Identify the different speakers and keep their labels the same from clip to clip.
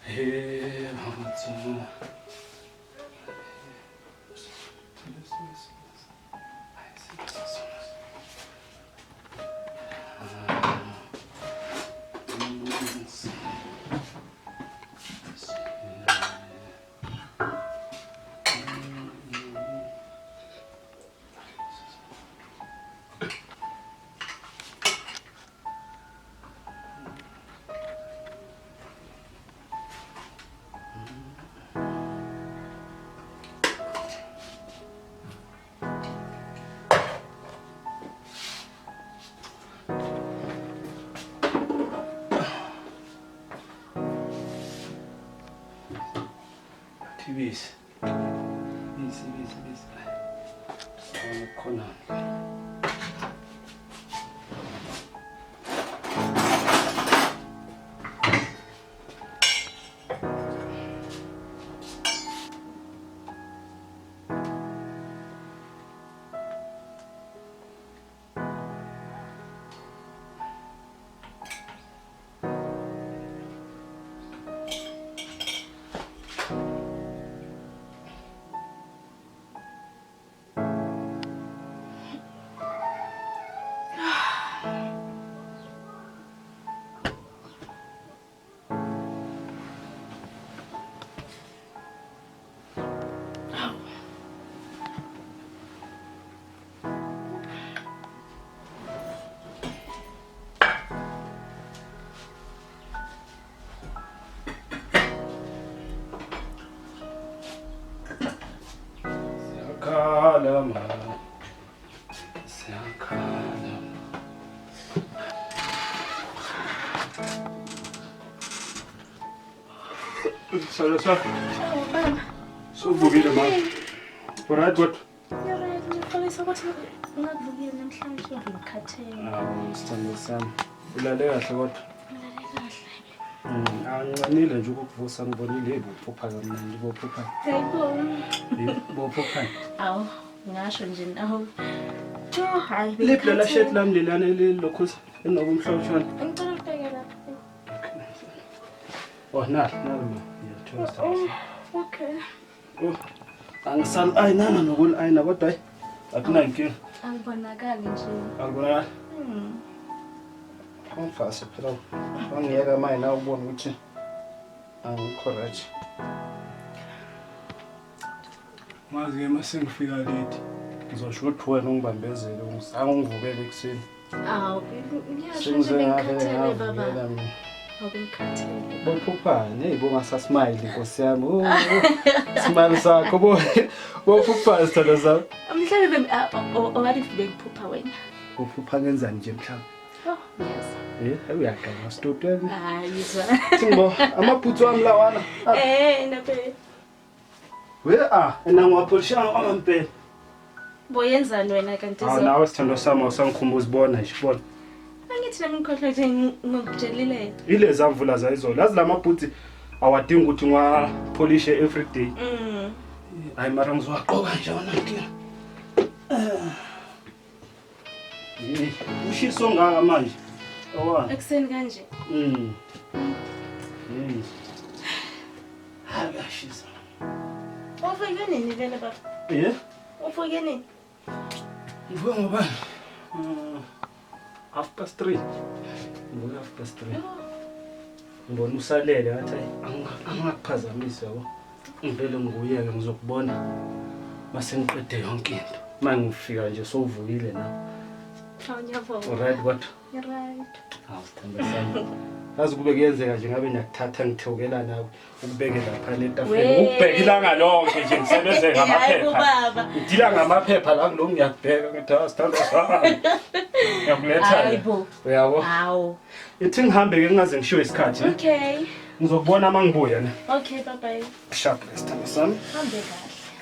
Speaker 1: Hey, Hamza. Bis. Khona. Kalama. Salah. So bugile ma. Right what?
Speaker 2: Right, ngifolisa ukuthi ngakuvukile namhlanje ngikhathele.
Speaker 1: Sithando sami. Ulale kahle kodwa?
Speaker 2: Ngilale kahle.
Speaker 1: Angicanile nje ukukuvusa ngibonile bophupha kamnandi bophupha.
Speaker 2: Hayibo.
Speaker 1: Bophupha.
Speaker 2: Awu, ngasho nje nawe. Jo, hayi
Speaker 1: Leplela shirt lami lelana lelokhuza enokumhlotshwana.
Speaker 2: Ngicela ubheke lapha.
Speaker 1: Oh, nalo. Ngiyathola.
Speaker 2: Okay.
Speaker 1: Oh. Angisal ayinana nokul ayina kodwa akunankinga.
Speaker 2: Angibonakali nje.
Speaker 1: Angibonakali. Angifase phela. Angiyeka manje na ubone ukuthi angikho Mazi mase ngifika late. Ngizosho ukuthi wena ungibambezele ungizange ungivukele ekseni.
Speaker 2: Awu, ngiyasho nje ngikhathele baba. Ngikhathele.
Speaker 1: Bophuphane, eyibonga sasimile Nkosi yami. Smile sakho bophupha sithando sami.
Speaker 2: Mhlawumbe owari bengiphupha wena.
Speaker 1: Uphupha ngenzani nje mhlawumbe?
Speaker 2: Oh, yes.
Speaker 1: Uyaqala stotweni.
Speaker 2: Yizwa.
Speaker 1: Thimbo, amaphuthu wami lawana.
Speaker 2: Nabe.
Speaker 1: Enangwapholisha amampela.
Speaker 2: Boyenzani wena kanti
Speaker 1: Hawu nawe sithando sami awusangikhumbuza ubona ishibona.
Speaker 2: Angithi nami ngikhohlwe nje ngikutshelile.
Speaker 1: Ilezi amvula zayizolo. Lazi lamabhuti awadinga ukuthi ngiwapholishe every day. Hayi mara ngizowaqoka nje wona nkinga. Ushiso ngaka manje. Awani.
Speaker 2: Ekseni kanje.
Speaker 1: Hayi ashisa.
Speaker 2: Ufike nini vele baba? Ufike nini?
Speaker 1: Ivuka ngoba 3:30. Ngivuka 3:30. Ngibona usalele ngathi angakuphazamisi yabo. Ngivele ngiyeke ngizokubona mase ngiqede yonke into. Manje ngifika nje sowuvukile na.
Speaker 2: Ngiyabonga.
Speaker 1: Alright what?
Speaker 2: Right.
Speaker 1: Sithanda sami. Yazi kube kuyenzeka nje ngabe ngiyakuthatha ngithokela nawe ukubeke lapha letafeni. Ukubheka ilanga lonke nje ngisebenze ngamaphepha. Ngidila ngamaphepha la kuloko ngiyakubheka ngithi sithanda sami. Ngiyakuletha.
Speaker 2: Hayibo.
Speaker 1: Uyabo?
Speaker 2: Hawu.
Speaker 1: Ithi ngihambe ke ngingaze ngishiwe isikhathi.
Speaker 2: Okay.
Speaker 1: Ngizokubona mangibuya ne.
Speaker 2: Okay, bye bye.
Speaker 1: Sharp sithanda sami.
Speaker 2: Hambe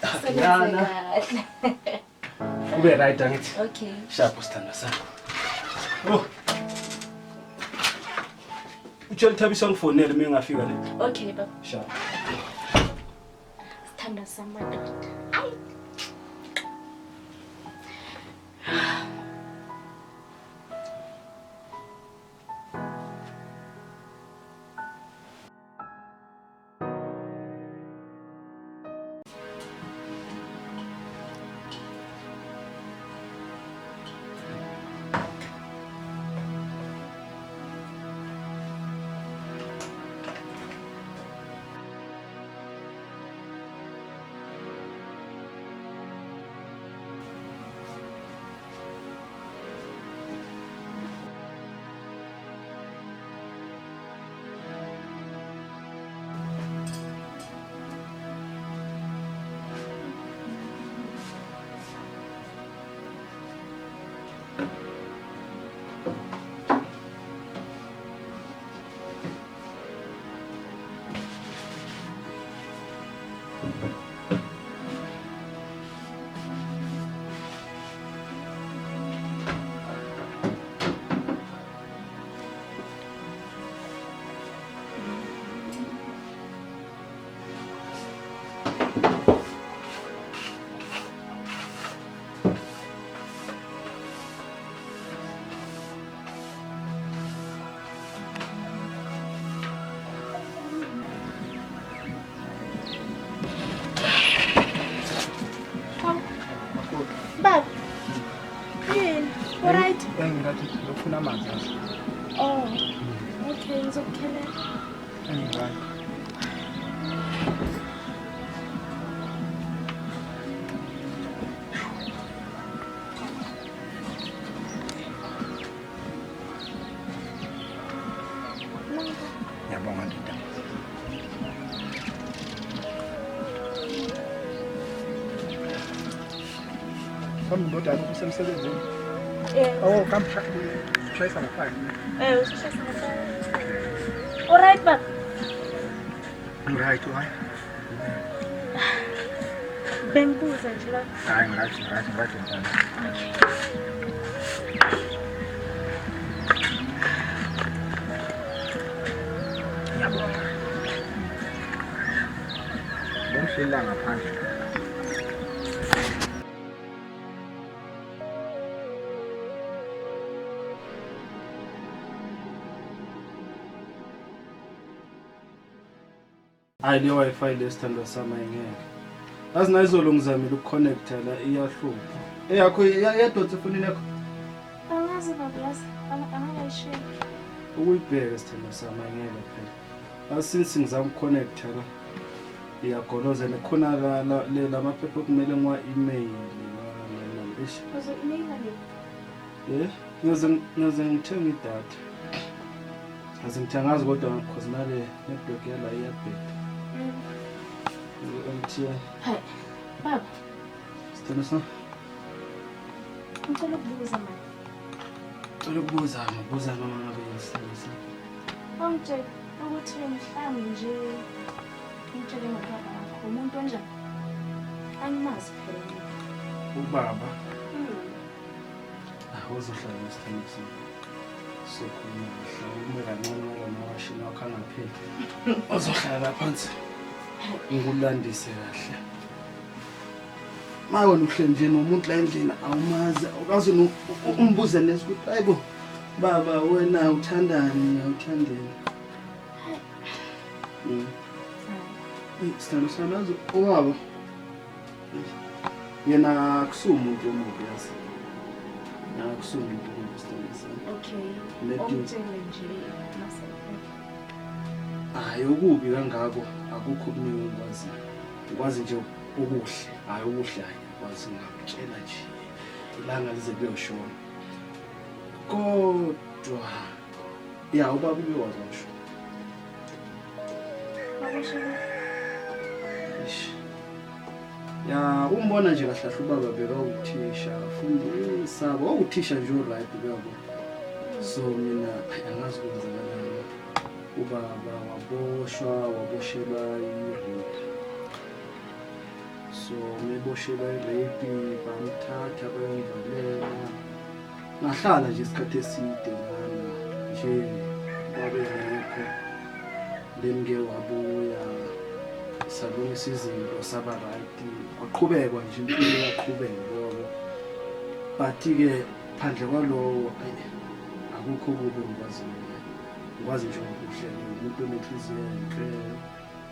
Speaker 2: kahle.
Speaker 1: Yana.
Speaker 2: Kahle.
Speaker 1: Ube right angithi.
Speaker 2: Okay.
Speaker 1: Sharp sithanda sami. Oh. Utshela Thabisa ngifonele mina ngafika le.
Speaker 2: Okay, baba.
Speaker 1: Sharp.
Speaker 2: Sithanda samadoda. Baba. Yini? Alright.
Speaker 3: Engingathi ngifuna amanzi.
Speaker 2: Oh. Okay, ngizokukhelela.
Speaker 3: Engiyi. Ngiyabonga ndoda. Ndoda usemsebenzini. Oh, shayisa ngaphandle.
Speaker 2: Ushayisa ngaphandle. Alright, baba.
Speaker 3: Right, why?
Speaker 2: Bengibuza nje la.
Speaker 3: Hayi, ngathi ngithanda. Ngiyabonga. Bengihlela ngaphandle.
Speaker 1: Hayi le Wi-Fi lesithandwa sami ayingeke. Yazi na izolo ngizamile ukuconnecta la iyahlupha. Eyakho yadonsa efonini yakho.
Speaker 2: Angazi baba yazi. Angayishiya.
Speaker 1: Ukuyibheka isithandwa sami ayingeke phela. Yazi since ngizama ukuconnecta la iyagoloza nekhona la maphepha okumele ngiwa-email la ish.
Speaker 2: Uzokunika le.
Speaker 1: Ngaze ngithenga idatha. Ngaze ngithengazi kodwa because nale network yala iyabheda. MTN.
Speaker 2: Hayi. Baba,
Speaker 1: Sithanda sa?
Speaker 2: ngicela ukubuza manje.
Speaker 1: Ngicela ukubuza noma ngabe yisithanda sa.
Speaker 2: Ongitshela ukuthi mhlambe nje ngitshele ngobaba wakho umuntu onjani? Angimazi phela.
Speaker 1: Ubaba. Uzohlala nesithanda sa. Sokhuluma mhlawumbe kancane ngamawashini wakho angapheli. Uzohlala phansi. Ngikulandise kahle. Maye wena uhle nje nomuntu la endlini awumazi awukazi umbuze nesikuthi hayibo baba wena uthandani awuthandeni. Sithando sanazo owabo. Yena akusumuntu omubi yazi. Akusumuntu omubi sithando sana.
Speaker 2: Okay. Ongitshele nje masepe.
Speaker 1: Hayi ukubi kangako akukho okuningi ukwazi. Ukwazi nje ukuhle, hayi ukuhle hayi kwazi ngakutshela nje. Ilanga lize kuyoshona. Kodwa ya ubaba ubewazi ngisho.
Speaker 2: Babashela.
Speaker 1: Ish. Ya umbona nje kahle ubaba beka uthisha fundisa uthisha nje right uyabo. So mina angazi ukwenzakalani. Ubaba waboshelwa i-rape. So meboshelwa i-rape bamthatha bayomvalela. Ngahlala nje isikhathi eside ngana nje babengekho. Lemke wabuya salungisa izinto saba right. Kwaqhubekwa nje impilo yaqhubeka yabo. But-ke phandle kwalowo akukho kubi ngikwaziyo. Ngikwazi nje ukuhle umuntu onenhliziyo enhle,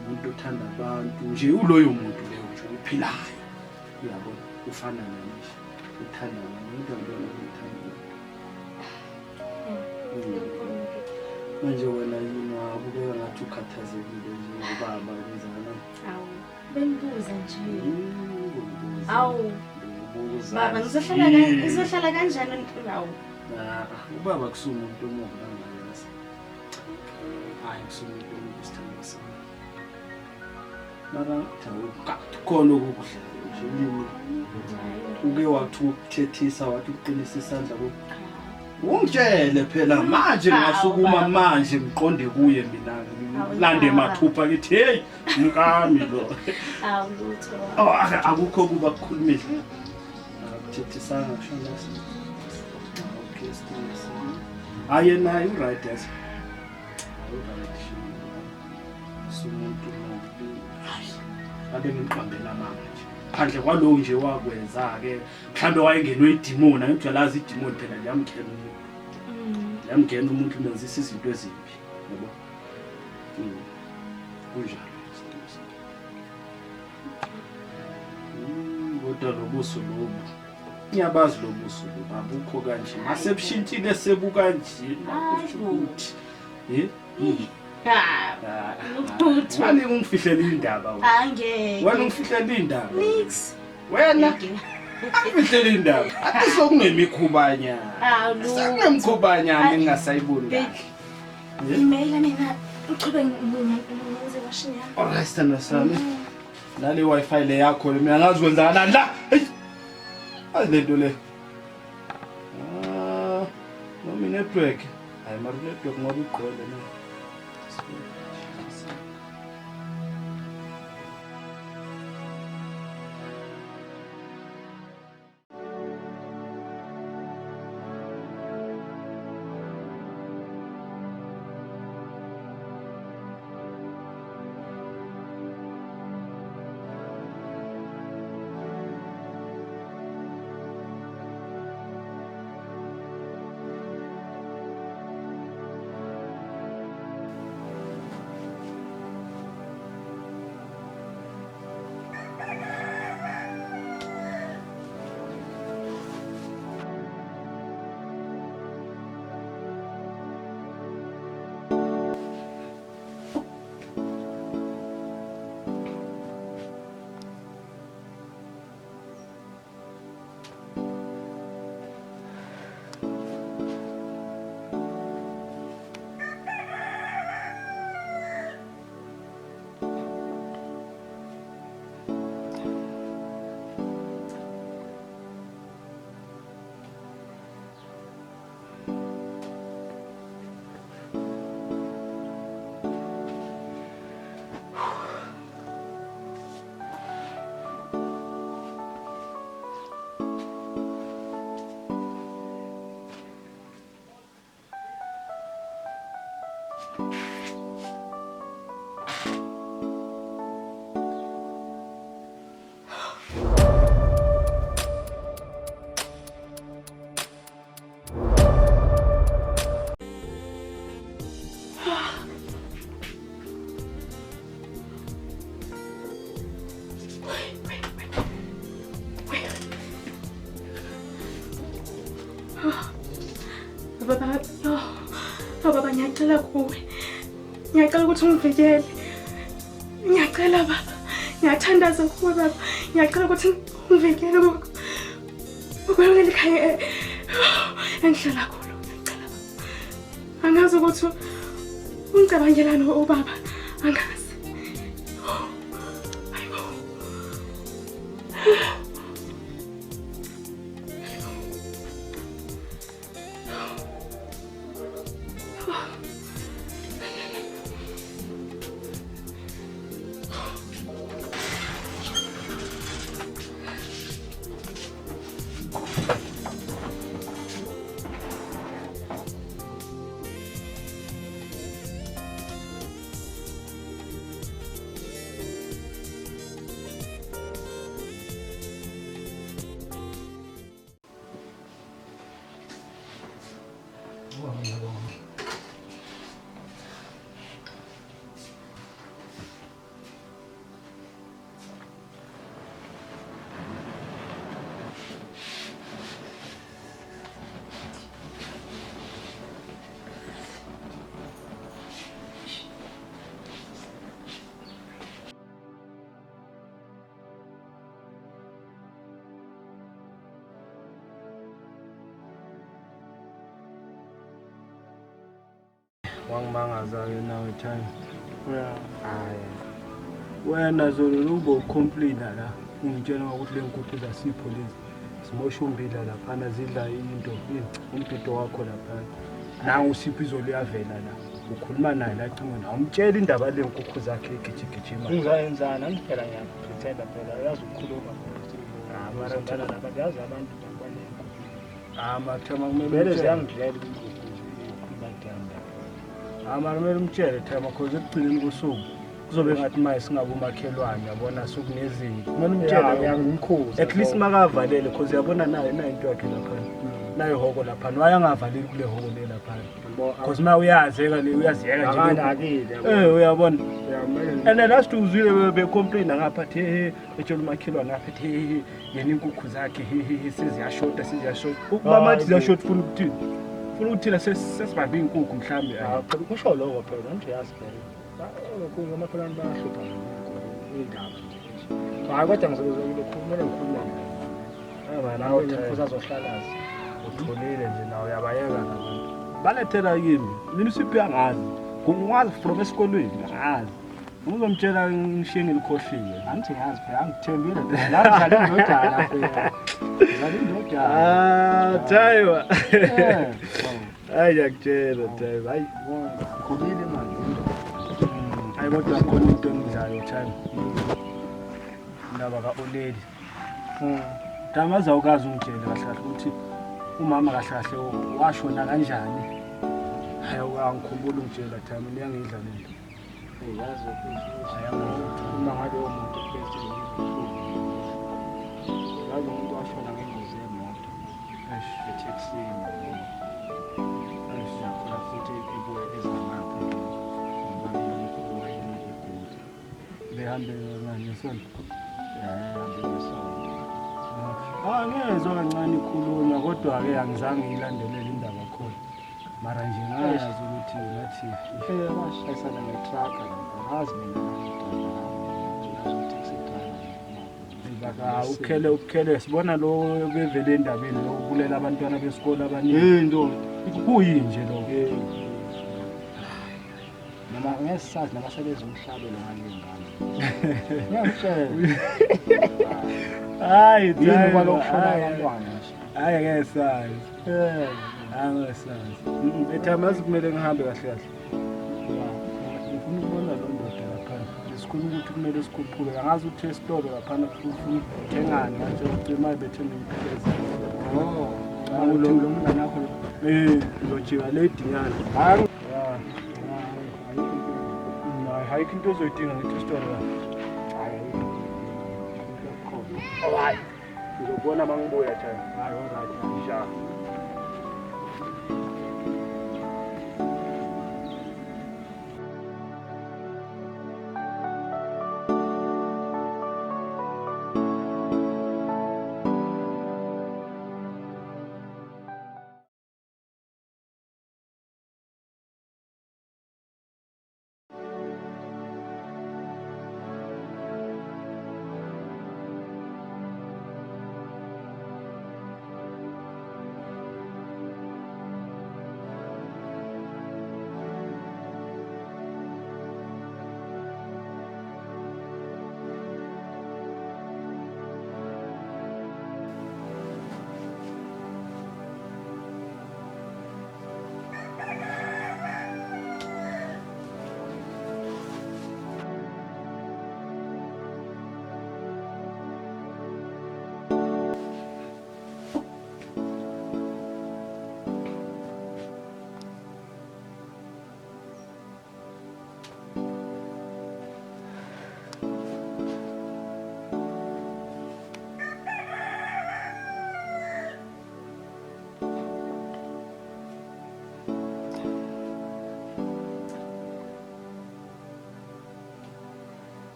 Speaker 1: umuntu othanda abantu, nje uloyo muntu leyo nje uphilayo. Uyabona ufana nami nje. Uthanda umuntu ngibona ukuthanda. Manje wena yini wabukeka ngathi ukhathazekile nje ubaba wenzana?
Speaker 2: Awu, bengibuza nje.
Speaker 1: Ubuza.
Speaker 2: Awu.
Speaker 1: Ubuza.
Speaker 2: Baba ngizohlala kanjani awu?
Speaker 1: Ubaba kusumuntu omubi kangayazi. Hayi kusumuntu omubi isithando sami. Mara khona okuhle nje yini. Uke wathi ukuthethisa wathi uqinisa isandla ungitshele phela manje ngasukuma manje ngiqonde kuye mina lande mathupha ngithi hey mkami lo
Speaker 2: awulutho
Speaker 1: akukho kuba kukhulumile akuthethisanga kusho nasi okay still aye naye right yes right sumuntu abe ngiqambela manje phandle kwalo nje wakwenza ke mhlambe wayengenwe idemon ngijalazi idemon phela yamngena umuntu menzisa izinto ezimbi yabo kunjalo kodwa lobuso lobu ngiyabazi lobuso lobu abukho kanje mase bushintshile sebuka kanje ukuthi wani ungifihlela indaba
Speaker 2: angeke
Speaker 1: wani ungifihlela indaba
Speaker 2: nix
Speaker 1: wena ngifihlela indaba athi sokungemikhumbanya sokungemkhumbanya ningasayiboni kahle
Speaker 2: email mina uqhube ngize washini yami
Speaker 1: alright sithanda sami nale wifi le yakho mina ngazi kwenzakala la lento le noma network hayi mara network ngoba igqole na
Speaker 2: Baba ngiyacela kuwe. Ngiyacela ukuthi ungivikele. Ngiyacela baba. Ngiyathandaza kuwe baba. Ngiyacela ukuthi ungivikele baba. Ukwelele ekhaya engihlala khona. Ngiyacela baba. Angazi ukuthi ungicabangelani ubaba. Angazi. Hayibo.
Speaker 1: wangimangaza-ke nawe time hayi wena zolo ubo complaina la ungitshela ukuthi le nkukhu zasipho lezi zimosha umbila laphana zidla into umbhido wakho laphana nangu usipho izolo uyavela la ukhuluma naye la ecingweni awumtshela indaba lenkukhu zakhe egijigijima
Speaker 3: ngizayenzana ngiphela ngiyapretenda phela uyazi ukukhuluma mara nabantu yazi abantu
Speaker 1: mathema kumele
Speaker 3: vele ziyangidlela
Speaker 1: kumele umtshele thema cause ekugcineni kosuku kuzobe ngathi maye singabe umakhelwane yabona sokunezinto kumele umtshele at least makavalele cause yabona naye into yakhe laphana nayo ihoko laphana wayangavaleli kule hoko le laphana cause ma uyazeka le uyaziyeka nje uyabona and last uzwile becomplain ngapha the etshela umakhelwane ngapha the yena inkukhu zakhe seziyashota ukuba mathi ziyashota funa ukuthini funa ukuthina sesibambe inkukhu mhlambe
Speaker 3: kusho lokho phela nje yazi phela lokho amakhelwane bayahlupha indaba nje hayi kodwa ngizobe kumele ngikhulume naye nawe inkukhu azohlalaza
Speaker 1: utholile nje nawe uyabayeka nabantu balethela kimi mina usiphi angazi ngikwazi from esikolweni ngazi uzomtshela ngishiye ngilikhohliwe
Speaker 3: angithi ngazi phela angithembile la ngidlala indodana phela ngidlala indodana
Speaker 1: Taiwa hayi yakutshela Taiwa hayi
Speaker 3: ngikhulile manje
Speaker 1: hayi kodwa khona into engidlayo Taiwa indaba kaOledi Damaza ukazi ungitshele kahle kahle ukuthi umama kahle kahle washona kanjani hayi angikhumbula ungitshela Taiwa liyangidla lento
Speaker 3: yazi uma ngabe umuntu phethe yazi umuntu washona ngengozi yemoto etheksini ayishakula futhi ibuye ezanapha
Speaker 1: behambe ngesonto
Speaker 3: ngezwe
Speaker 1: kancane ikhulunywa kodwa-ke angizange ngiyilandelele indaba khona mara nje ngayazi ukuthi ngathi
Speaker 3: bashayisana ngetraka angazi mina
Speaker 1: ukhele sibona lo bevele endabeni lo kubulela abantwana besikole abaningi
Speaker 3: into
Speaker 1: kuyinje lo
Speaker 3: noma ngesazi nabasebenza umhlabelo ngalengane ngiyamtshela
Speaker 1: hayi
Speaker 3: yini kwalokushona abantwana
Speaker 1: hayi ngesazi angasazi ethamazi kumele ngihambe kahle kahle ngifuna ukubona lo ndoda laphana ngisikhuluma ukuthi kumele sikhuphule angazi ukuthi esitolo laphana ufuna ukuthengani manje ucima bethenga impileza
Speaker 3: lo mngane wakho
Speaker 1: lojiwa ledinyana hayi into ozoyidinga ngithi isitolo la hayi uzobona mangibuya njani hayi alright njalo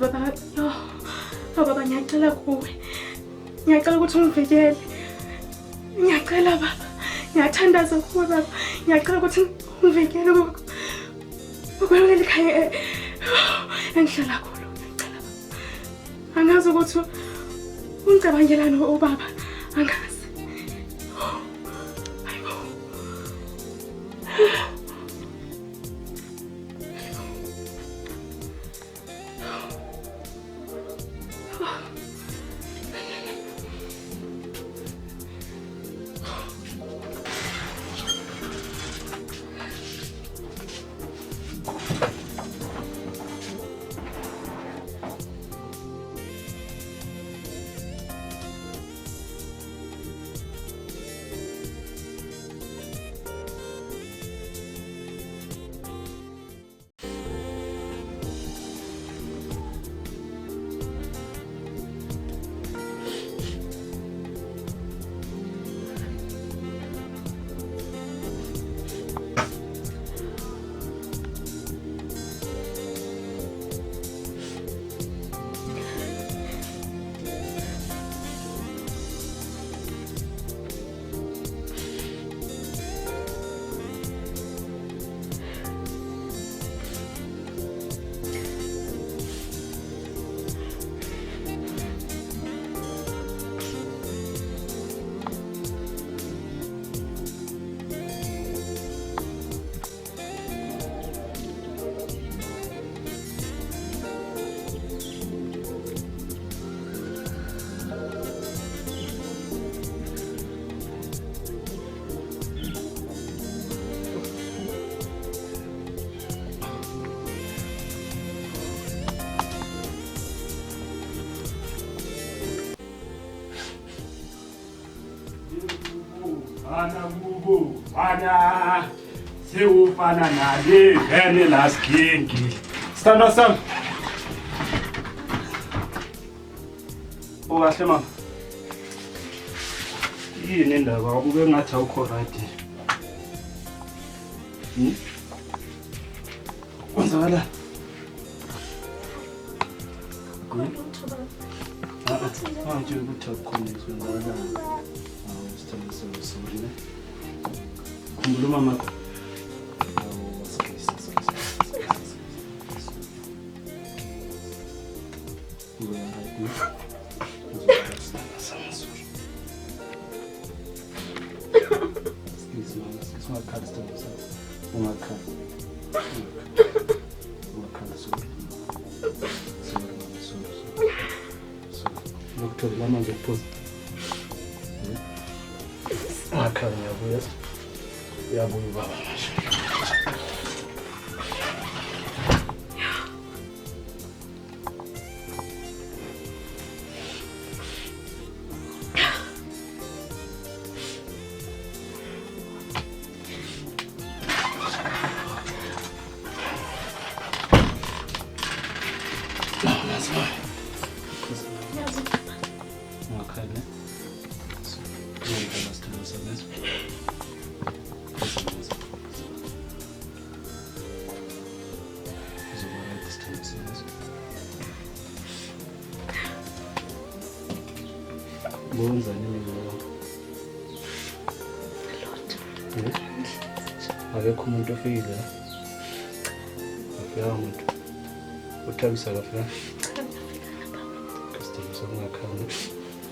Speaker 2: baba. Yo. Baba ngiyacela kuwe. Ngiyacela ukuthi ungivikele. Ngiyacela baba. Ngiyathandaza kuwe baba. Ngiyacela ukuthi ungivikele ukwelukela ikhaya engihlala kulo. Ngiyacela baba. Angazi ukuthi ungicabangelani ubaba. Angazi. Hayibo.
Speaker 1: Bana sewufana nale vele laskingi. Stand sam. Kahle mama. Yini indaba ube ngathi awukho right? Wenzakala? Manje ukuthi akukhona isenzakala. Sorry. Khumbula mama. Lama ngephuza. Akhanya yabuya. Yabuya baba manje. Bonza nini lo? Akekho umuntu ofika. Afika umuntu. Uthabisa kafika. Customer songakhona.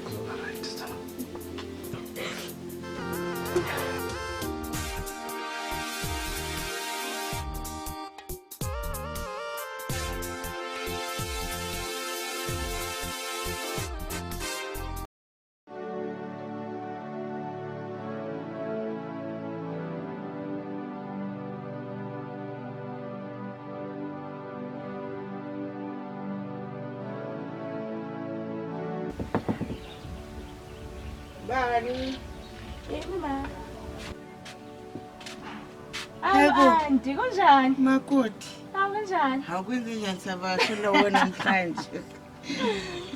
Speaker 1: Kuzoba right sana.
Speaker 2: Bani.
Speaker 4: Mama. Auntie, kunjani?
Speaker 2: Makoti.
Speaker 4: Kanjani?
Speaker 2: Hakwenze njani sabasho lo namhlanje?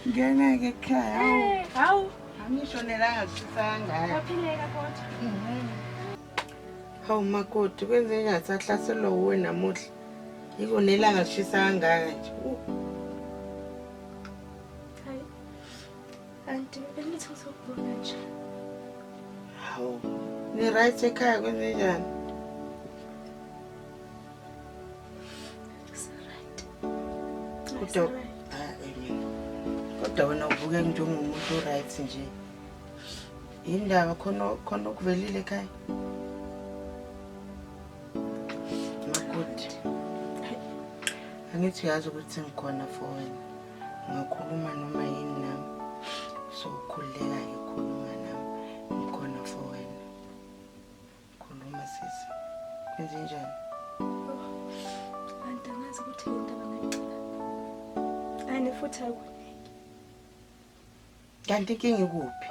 Speaker 2: Ngena ke ekhaya.
Speaker 4: Hawu.
Speaker 2: Angishonelanga kusanga.
Speaker 4: Waphileka kodwa.
Speaker 2: Hawu makoti, kwenze njani? Sahlaselwa uwe namuhla. Yiko nelanga lishisa kangaka nje. Auntie, bengithi ngizokubona nje.
Speaker 5: Hawu. Ni right ekhaya kwenze njani? Kodwa kodwa wena uvuke njengomuntu right nje. Indaba khona ukuvelile ekhaya. Makuthi. Angithi yazi ukuthi ngikhona for wena. Ngakhuluma noma yini nami. So khuleka ngikhuluma nami. Ngikhona for wena. Khuluma sisi. Kwenze njani?
Speaker 2: Auntie, angazi ukuthi indaba ngayixoxa. Ani futhi akuneki.
Speaker 5: Kanti inkinga ikuphi?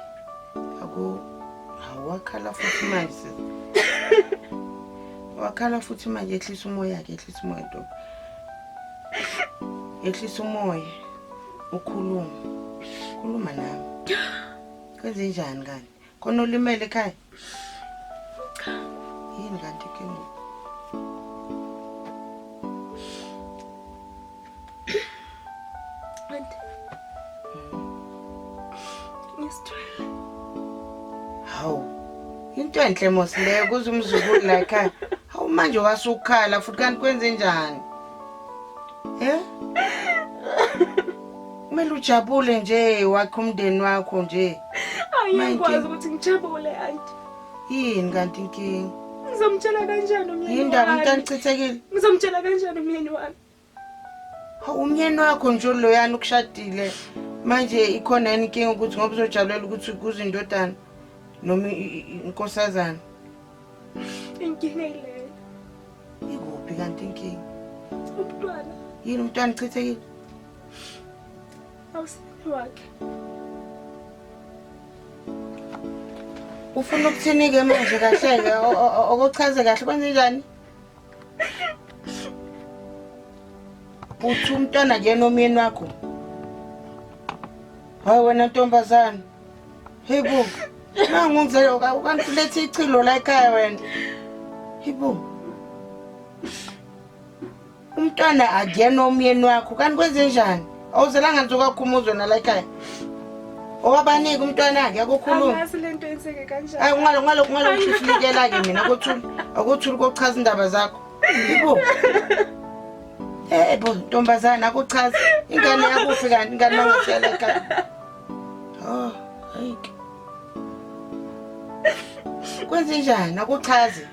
Speaker 5: Awakhala futhi manje sisi. Wakhala futhi manje ehlisa umoya yakhe, ehlisa umoya nto. Ehlisa umoya. Ukhuluma. Khuluma nami. Kwenze njani kanti? Khona ulimele ekhaya? Yini kanti inkinga?
Speaker 2: Auntie. Ngisithwele.
Speaker 5: Hawu. Into enhle mos leyo kuze umzukulu la ekhaya. Hawu manje wasukhala futhi kanti kwenze njani? Kumele ujabule nje wakhe umndeni wakho nje.
Speaker 2: Angikwazi ukuthi ngijabule auntie.
Speaker 5: Yini kanti inkinga?
Speaker 2: Ngizomtshela kanjani umyeni?
Speaker 5: Yindaba umntana chithekile.
Speaker 2: Ngizomtshela kanjani umyeni wami?
Speaker 5: Umyeni wakho nje loyana ukushadile. Manje ikhona yini inkinga ukuthi ngoba uzojabulela ukuthi kuze indodana noma inkosazana?
Speaker 2: Inkinga ile.
Speaker 5: Ikuphi kanti inkinga?
Speaker 2: Umntwana.
Speaker 5: Yini umntwana chithekile?
Speaker 2: Awusini wakhe.
Speaker 5: Ufuna ukuthini ke manje kahle okuchaze kahle kwenze njani? Uthi umntwana kuyena omyeni wakho. Hayi wena ntombazana. Hebo. Mangungizela ukanti lethi ichilo la ekhaya wena. Hebo. Umntwana akuyena omyeni wakho kanti kwenze njani? Awuzelanga nje ukwakhumuzwe na la ekhaya. Owabanika umntwana akhe akukhuluma.
Speaker 2: Angazi lento yenzeke kanjani.
Speaker 5: Hayi ngalo ngishiflikela ke mina akuthuli kochaza indaba zakho. Hebo. Bo ntombazana akuchaza ingane yakuphi kanti ingane mangathela ekhaya. Hayike. Kwenze njani akuchaze?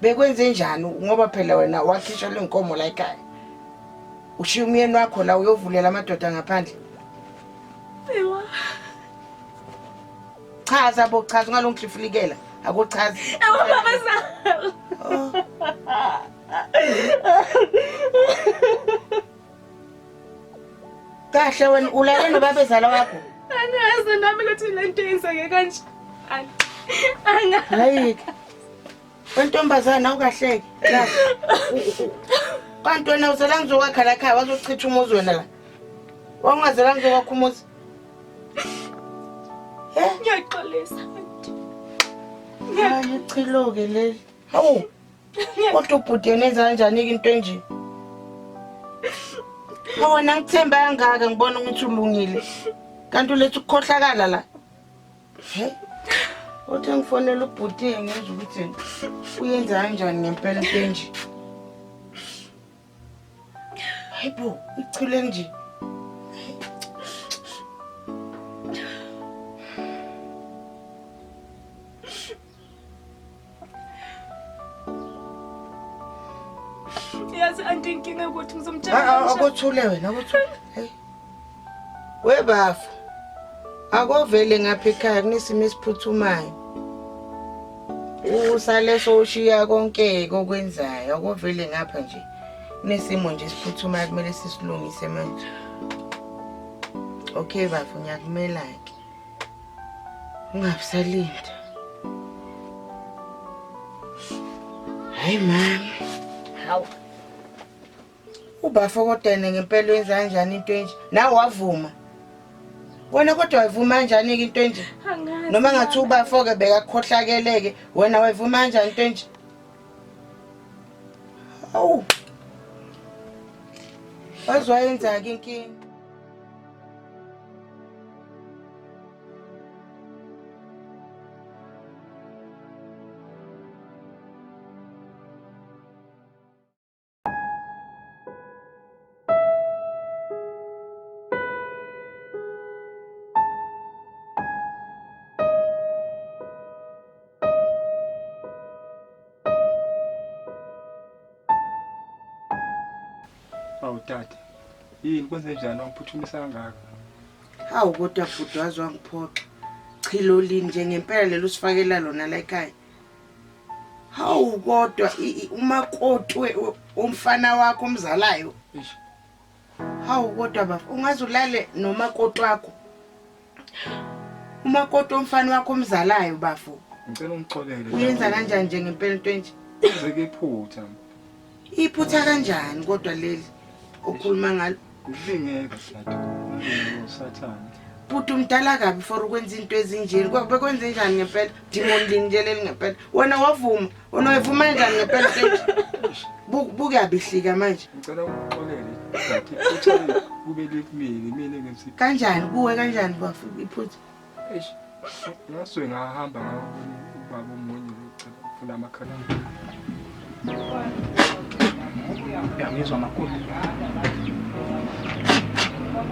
Speaker 5: Bekwenze njani ngoba phela wena wakhisha lenkomo la ekhaya? Ushiya umyeni wakho la uyovulela amadoda ngaphandle.
Speaker 2: Ewa.
Speaker 5: Chaza bochaza ngalo ngishiflikela akuchaza.
Speaker 2: Ewa mama za.
Speaker 5: Kahle wena ulale nobabezala wakho?
Speaker 2: Angazi nami ukuthi lento yenzeke kanje. Anga.
Speaker 5: Hayike. Wentombazana awukahleki. La. Kanti wena uzela ngizokwakha la ekhaya wazochitha umuzi wena la. Wangazela ngizokwakha umuzi.
Speaker 2: Ngiyaxolisa.
Speaker 5: Hayi chiloke leli. Hawu. Kodwa ubhuti yenza kanjani into enje? Wena ngithemba kangaka ngibona ukuthi ulungile. Kanti ulethe ukukhohlakala la. Uthi ngifonela ubhuti ngenza ukuthi uyenza kanjani ngempela into enje. Hayibo, ichile nje.
Speaker 2: Yazi auntie inkinga ukuthi ngizomtshela.
Speaker 5: Akuthule wena, akuthule. Hey. Webafu. Akovele ngapha ekhaya kunesimo esiphuthumayo. Usale soshiya konke kokwenzayo. Akovele ngapha nje. Kunesimo nje esiphuthumayo kumele sisilungise manje. Okay bafu ngiyakumela ke. Ungabisalinda. Hayi mama. Hawu. Ubafa kodwa ngempela wenza kanjani into enje? Nawe wavuma. Wena kodwa wavuma kanjani into enje?
Speaker 2: Angazi.
Speaker 5: Noma ngathi ubafa ke bekakhohlakeleke, wena wavuma kanjani into enje? Awu. Wazwayenza ke inkingi.
Speaker 3: Hawu tata. Yini kwenze njani wangiphuthumisa kangaka?
Speaker 5: Hawu kodwa bhuti wazi wangiphoxa. Chilo lini njengempela lelo sifakela lona la ekhaya. Hawu kodwa umakoti umfana wakho omzalayo.
Speaker 3: Eish.
Speaker 5: Hawu kodwa bafu ungaze ulale nomakoti wakho. Umakoti omfana wakho omzalayo bafu.
Speaker 3: Ngicela ungixolele.
Speaker 5: Uyenza kanjani njengempela into enje?
Speaker 3: Kwenzeke iphutha.
Speaker 5: Iphutha kanjani kodwa leli okhuluma ngalo?
Speaker 3: Ulingeka tata. Usathana.
Speaker 5: Bhuti umdala kabi for ukwenza into ezinjeni. Bekwenze njani ngempela? Demon nje leli ngempela. Wena wavuma kanjani ngempela nje? Bukuyabihlika manje.
Speaker 3: Ngicela ungixolele tata. Iphutha kube likumini mina ngenzi.
Speaker 5: Kanjani kuwe kanjani bafu iphutha?
Speaker 3: Eish. Ngasuke ngahamba ngabona ubaba omunye ngicela ufuna amakhala.
Speaker 1: Uyangizwa makoti.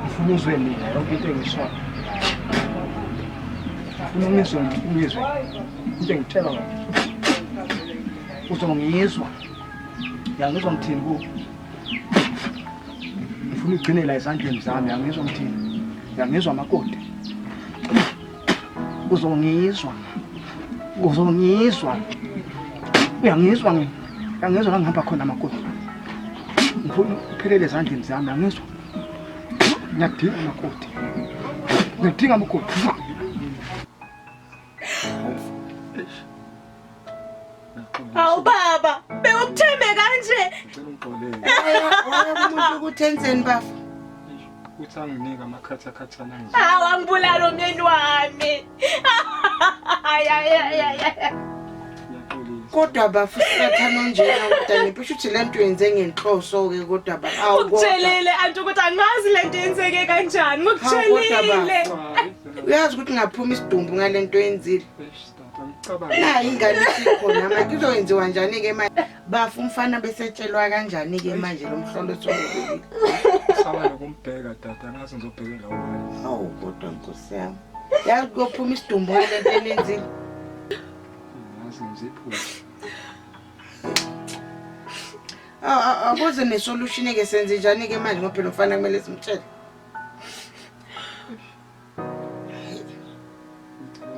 Speaker 1: Ufuna uzwe mina yonke into engishoyo. Ufuna ungizwe into engitshela wena. Uzongizwa. Uyangizwa mthini ku? Ufuna ugcinela ezandleni zami, uyangizwa mthini? Uyangizwa makoti. Uzongizwa. Uyangizwa ngini? Uyangizwa la ngihamba khona makoti. Ngifuna uphelele ezandleni zami, uyangizwa? Ngiyadinga makoti. Ngidinga makoti.
Speaker 2: Hawu baba, bewukuthembe kanje.
Speaker 3: Ngicela ungixolele.
Speaker 5: Umuntu ukuthi enzeni bafu?
Speaker 3: Uthi anginika amakhatha-khathana nje.
Speaker 2: Hawu angibulala umyeni wami.
Speaker 3: Ngiyaxolisa.
Speaker 5: Kodwa bafu siyathana njena udani bisho ukuthi lento yenze ngenhloso ke kodwa bafu. Hawu
Speaker 2: Ukutshelile anti ukuthi angazi lento yenzeke kanjani. Ngikutshelile.
Speaker 5: Uyazi ukuthi ngaphuma isidumbu ngalento yenzile.
Speaker 3: Eish tata ngicabanga.
Speaker 5: Nayi ingane isikhona manje kuzowenziwa njani ke manje? Bafu umfana besetshelwa kanjani ke manje lo mhlolo sombili?
Speaker 3: Saba nokumbheka tata ngazi ngizobhekela ubani.
Speaker 5: Hawu kodwa Nkosi yami. Yazi kuyophuma isidumbu ngalento yenzile.
Speaker 3: Ngazi ngiziphutha.
Speaker 5: Akuze nesolution ke senze njani ke manje ngoba phela umfana kumele simtshele.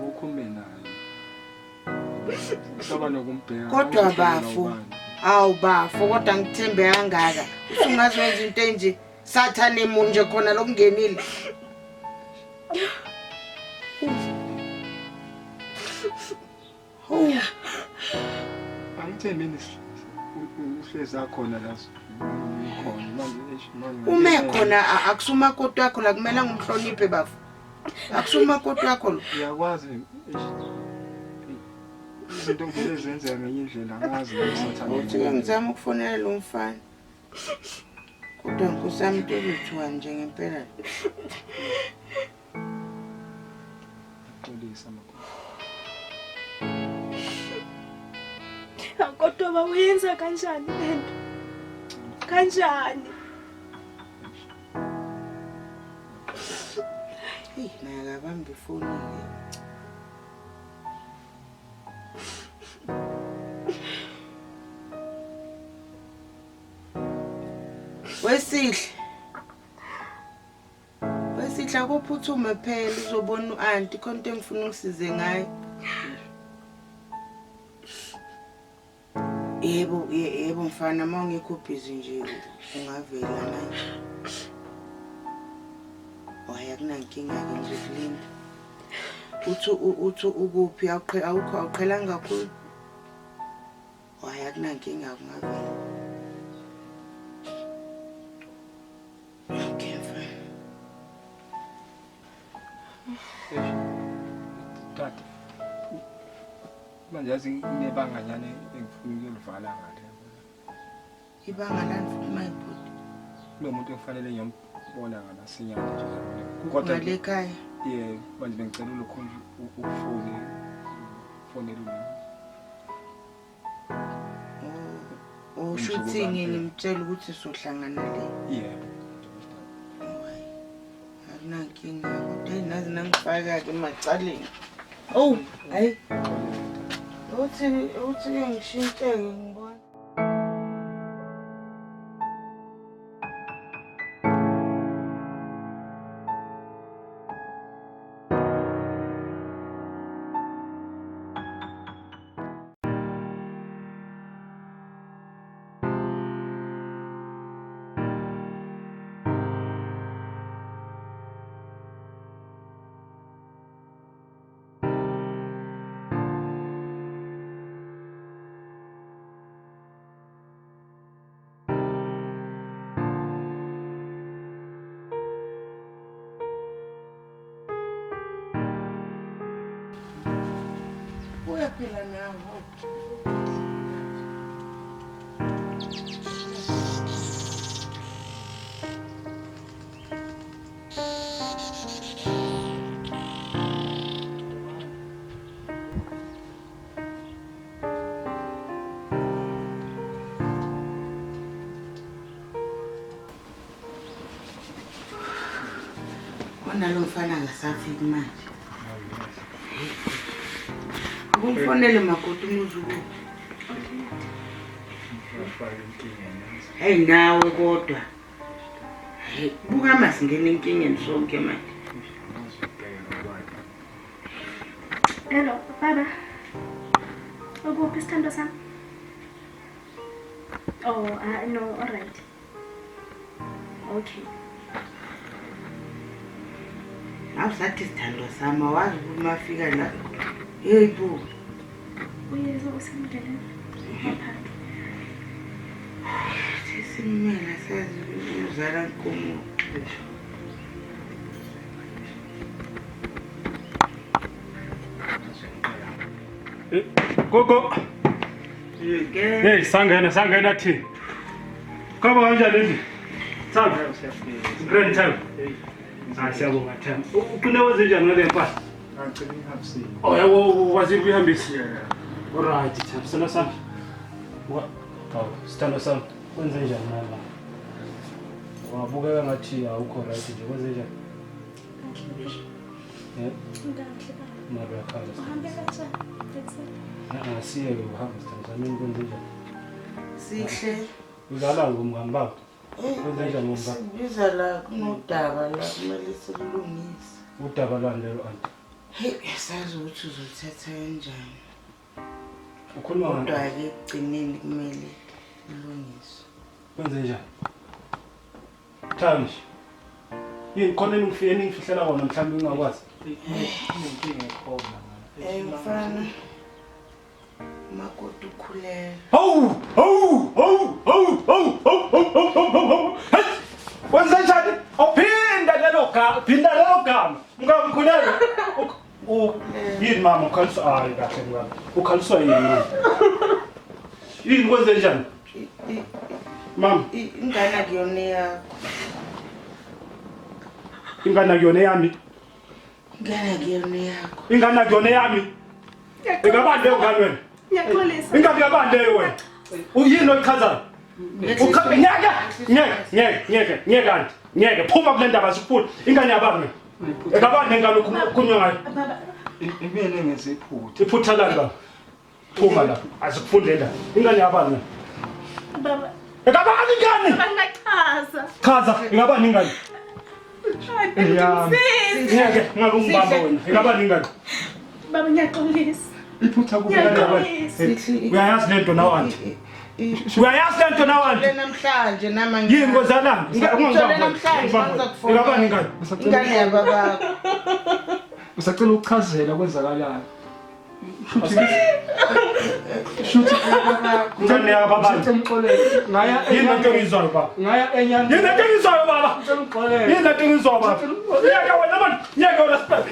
Speaker 3: Ukhulume naye. Saba nokumbheka.
Speaker 5: Kodwa bafu. Awu bafu kodwa ngithembe kangaka. Usungazwenza into enje sathane munje khona lokungenile.
Speaker 3: Angithembi uhlezi akhona la khona manje
Speaker 5: Ume khona akusuma kodwa wakho la kumele ngumhloniphe bafu. Akusuma kodwa wakho lo.
Speaker 3: uyakwazi izinto ngivele zenzeka ngenye indlela ngazi
Speaker 5: Uthi ngizama ukufonela lo mfana. Kodwa Nkosi yami into ethiwa nje ngempela.
Speaker 3: Xolisa makho.
Speaker 2: Kodwa bawuyenza kanjani lento? Kanjani?
Speaker 5: Hey, naye akabambe ifoni ke. Wesihle kuphuthuma phela uzobona uanti khona into engifuna ukusize ngayo. Yebo mfana mawungekho busy nje ungavela manje. Ayakunankinga ke nje kulinda. Uthi ukuphi awuqhelanga kakhulu. Ayakunankinga kungavela. Okay mfana.
Speaker 3: Tata. Manje yazi inebanga nyane engifuna ukulivala ngale.
Speaker 5: Ibanga lani futhi mayibhuti.
Speaker 3: Lo muntu efanele ngiyombona ngala sinyane nje.
Speaker 5: Kodwa le ekhaya.
Speaker 3: Manje bengicela ulokhona ukufone mina.
Speaker 5: Ushuthi ngimtshela ukuthi sohlangana le. Akunankinga kodwa nazi nangifaka ke emacaleni. Oh, hayi. Uthi ngishintsheke ngibona. phela nawo. Nalo mfana ngasafiki manje. Kumfonele makoti umuzuku. Hey nawe kodwa. Hey buka masingene inkingeni sonke manje.
Speaker 2: Hello, baba. Ukuphi sithando sami? Oh, no, all right. Okay.
Speaker 5: Awusathi sithando sami wazi ukuthi mafika la. Hey bu.
Speaker 2: Uyezwa usemndleleni. Ngaphandle.
Speaker 5: Sisimela sazi uzala inkomo.
Speaker 1: Gogo. Hey, sangena thi. Kaba kanjani nje? Sanga grand time. Siyabonga time. Uqine wenze njani ngale mpahla?
Speaker 3: Ngicela ngihambisile.
Speaker 1: Oh, yabo waziri uyihambisa. Alright, time. Sona sami. Sithando sami. Wenze njani mama? Wabukeka ngathi awukho right nje. Wenze njani? Mara yakhala.
Speaker 2: Uhambe kanjani?
Speaker 1: Siye ukuhamba sithando sami wenze njani?
Speaker 5: Sihle.
Speaker 1: Uzala ngomngani bakho. Wenze njani ngomngani?
Speaker 5: Biza la kunodaba la kumele silungise.
Speaker 1: Udaba lwani lelo anti?
Speaker 5: Hey, sazi ukuthi uzothatha kanjani.
Speaker 1: Ukhuluma ngani?
Speaker 5: Kodwa ke ekugcineni kumele ulungise.
Speaker 1: Wenze njani? Thangi. Yini khona engifihlela kona mhlawumbe ungakwazi?
Speaker 3: Inkinga ekhona manje.
Speaker 5: Mfana. Makoti ukhulela.
Speaker 1: Hawu! Wenze njani? Uphinda lelo gama. Ungamkhuleka. Yini mama ukhaliswa hayi kahle ngani? Ukhaliswa yini mama? Yini wenze njani? Mama,
Speaker 5: Ingane kuyona yakho.
Speaker 1: ingane kuyona yami.
Speaker 5: Ingane kuyona yakho.
Speaker 1: Ingane kuyona yami. Ingabande ngani wena?
Speaker 2: Ngiyaxolisa.
Speaker 1: Ingabe yabande wena? Uyini oyichazayo? Ukhabe nyeke phuma kule ndaba sikufuna. Ingane yabani? Ekabande ngani ukukhulunywa ngayo?
Speaker 2: Baba.
Speaker 3: Imini ngeziphutha.
Speaker 1: Iphutha lani baba? Phuma la. Azikufunde la. Ingane yabani?
Speaker 2: Baba.
Speaker 1: Ekabani ingane?
Speaker 2: Bangachaza.
Speaker 1: Chaza, ingabani ingane?
Speaker 3: Eyami.
Speaker 1: Nyeke ngalumbamba wena. Ekabani ingane?
Speaker 2: Baba ngiyaxolisa.
Speaker 3: Iphutha kuphela
Speaker 2: Ngiyaxolisa.
Speaker 1: Uyayazi lento nawe anti? Uyayazi lento nawe anti?
Speaker 5: Namhlanje namanje.
Speaker 1: Yini ngozalana?
Speaker 5: Ngicela namhlanje ngizokufona.
Speaker 1: Ekabani ingane?
Speaker 5: Ingane yababakho.
Speaker 3: Usacela ukuchazela kwenzakalayo. Shuthi
Speaker 1: Ingane yababani?
Speaker 3: ngixolele. Ngaya
Speaker 1: Yini lento ngizwayo baba?
Speaker 3: ngaya enyanga.
Speaker 1: Yini lento ngizwayo baba?
Speaker 3: Ngicela ngixolele.
Speaker 1: Yini lento ngizwayo baba? Nyeke wena man, nyeke wena spell.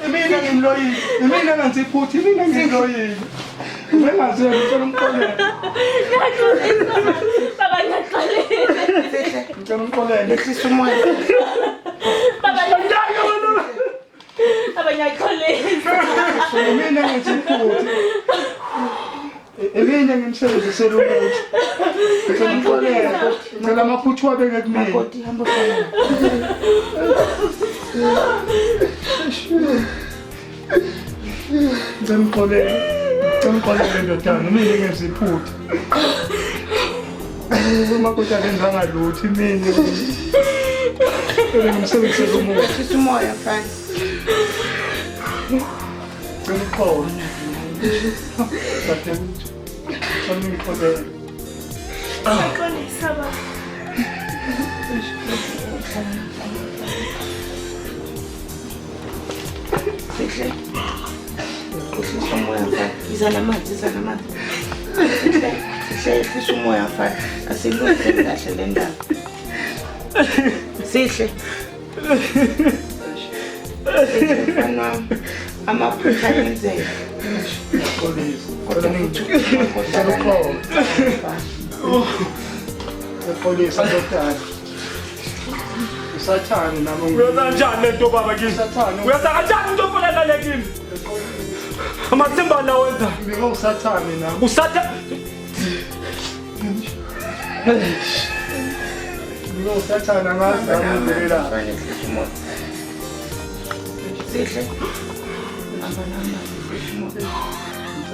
Speaker 3: Imina ngimloyile. Imina ngangiphuthi, imina ngimloyile. Bengaze ngicela ngixolele.
Speaker 2: Baba ngiyaxolisa.
Speaker 3: Ngicela ngixolele.
Speaker 5: Lehlisa umoya.
Speaker 2: Baba ngiyaxolisa.
Speaker 3: Imina ngangiphuthi. Imina ngimsebenzisela umuthi. Ngicela ngixolele. Ngicela amaphuthu wabeke kumina.
Speaker 5: Makoti hamba khona.
Speaker 3: Ngicela ngixolele. Ngicela ndodana, mina ngeziphutha. Umakoti akenzanga lutho imini. Ngimsebenzisela umuthi.
Speaker 5: Lehlisa umoya mfana.
Speaker 3: Ngicela uxolo. Ngicela ngixolele.
Speaker 2: Ngiyaxolisa baba.
Speaker 5: Sihle. Uhlisa umoya mfana. Iza namanzi. Sihle uhlisa umoya mfana. Asilungile kahle le ndaba. Sihle. Mfana amaphutha yenzeka. Kodwa
Speaker 3: Epolisa dokotela. Usathani nami
Speaker 1: Uyenza kanjani lento baba kimi?
Speaker 3: Usathani.
Speaker 1: Uyenza kanjani into ofuna le kimi? Amathimba la wenza.
Speaker 3: Mina usathani nami.
Speaker 1: Usatha
Speaker 3: Mina usathani angazi ngivelela.
Speaker 5: Sihle.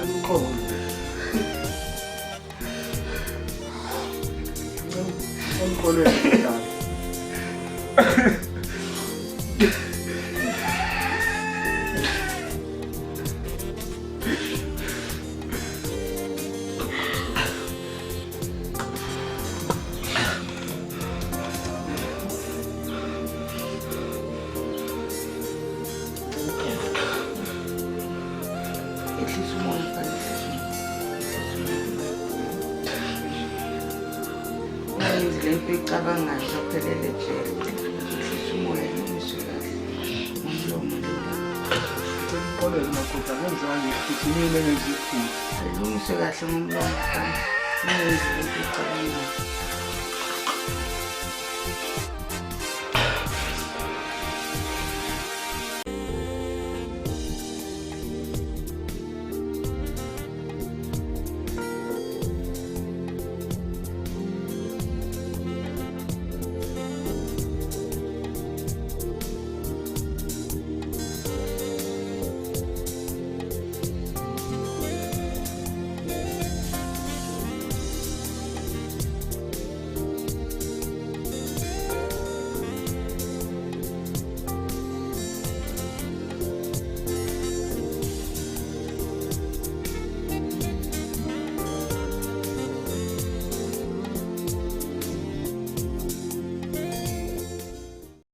Speaker 3: Ngikholwa. Ngikholwa.
Speaker 5: Cabanga ngaphelele ejele. Uhlisa umoya nomiswe kahle. Umlomo
Speaker 3: Ngikholwa nakuthi angenzange ukuthi mina ngizifuthi.
Speaker 5: Lungiswe kahle ngomlomo. Ngenze into ecabanga.